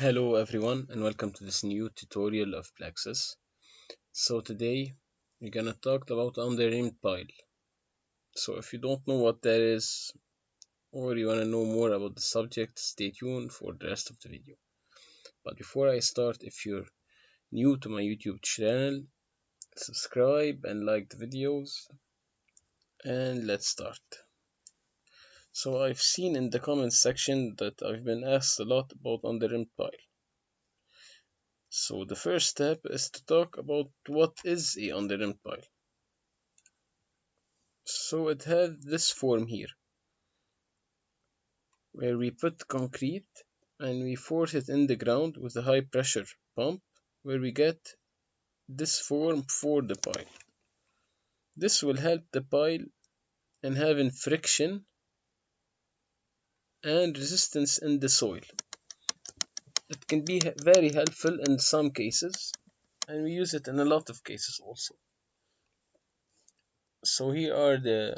Hello everyone and welcome to this new tutorial of Plaxis. So today we're gonna talk about under-reamed pile. So if you don't know what that is or you wanna know more about the subject, stay tuned for the rest of the video. But before I start, if you're new to my YouTube channel, subscribe and like the videos and let's start. So I've seen in the comments section that I've been asked a lot about under-reamed pile. So the first step is to talk about what is a under-reamed pile. So it has this form here, where we put concrete and we force it in the ground with a high pressure pump, where we get this form for the pile. This will help the pile in having friction and resistance in the soil. It can be very helpful in some cases, and we use it in a lot of cases also. So here are the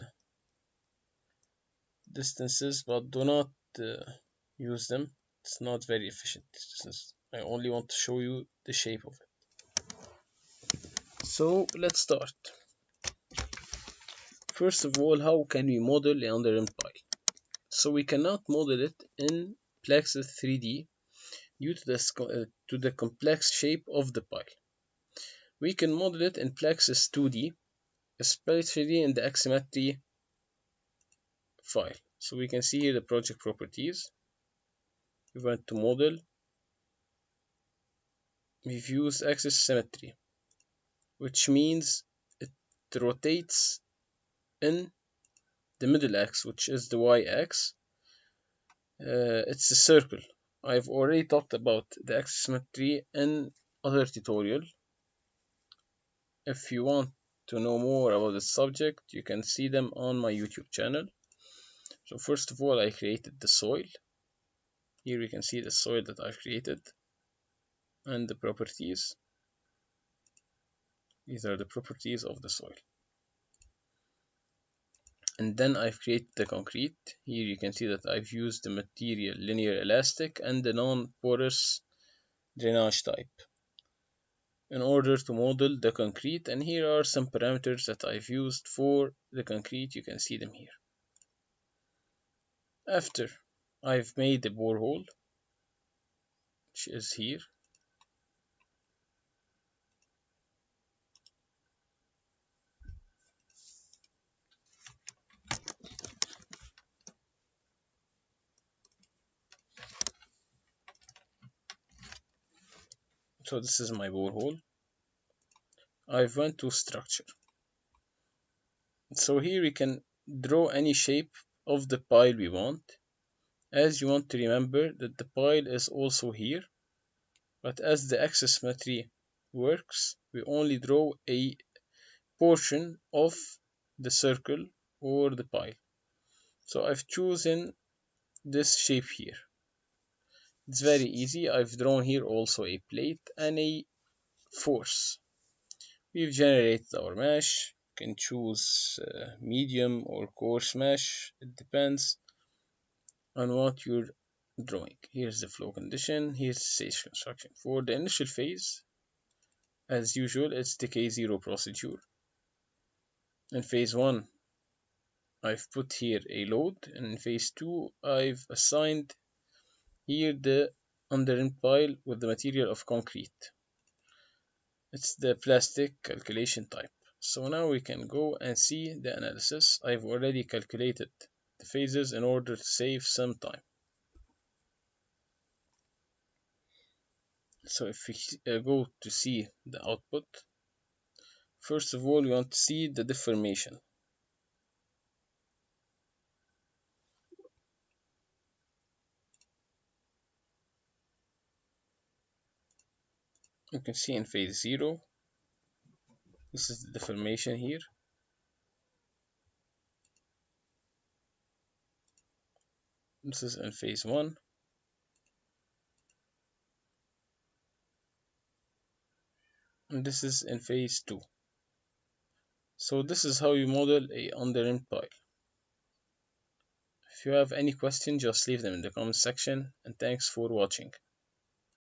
distances, but do not use them. It's not very efficient distance. I only want to show you the shape of it. So let's start. First of all, how can we model a under-reamed pile? So we cannot model it in Plaxis 3D due to the complex shape of the pile. We can model it in Plaxis 2D, especially in the axisymmetry file. So we can see here the project properties. We want to model. We've used axis symmetry, which means it rotates in the middle axis, which is the y-axis. It's a circle. I've already talked about the axis symmetry in other tutorial. If you want to know more about the subject, you can see them on my YouTube channel. So first of all, I created the soil. Here you can see the soil that I've created and the properties. These are the properties of the soil. And then I've created the concrete. Here you can see that I've used the material linear elastic and the non-porous drainage type in order to model the concrete, and here are some parameters that I've used for the concrete. You can see them here. After I've made the borehole, which is here, so this is my borehole. I've went to structure. So here we can draw any shape of the pile we want, as you want to remember that the pile is also here, but as the axis symmetry works, we only draw a portion of the circle or the pile. So I've chosen this shape here. It's very easy. I've drawn here also a plate and a force. We've generated our mesh. You can choose medium or coarse mesh. It depends on what you're drawing. Here's the flow condition. Here's the stage construction. For the initial phase, as usual, it's the K0 procedure. In phase 1, I've put here a load, and in phase 2, I've assigned here the under-reamed pile with the material of concrete. It's the plastic calculation type. So now we can go and see the analysis. I've already calculated the phases in order to save some time. So if we go to see the output, first of all we want to see the deformation. You can see in phase 0, this is the deformation here. This is in phase 1. And this is in phase 2. So this is how you model a under-reamed pile. If you have any questions, just leave them in the comment section, and thanks for watching.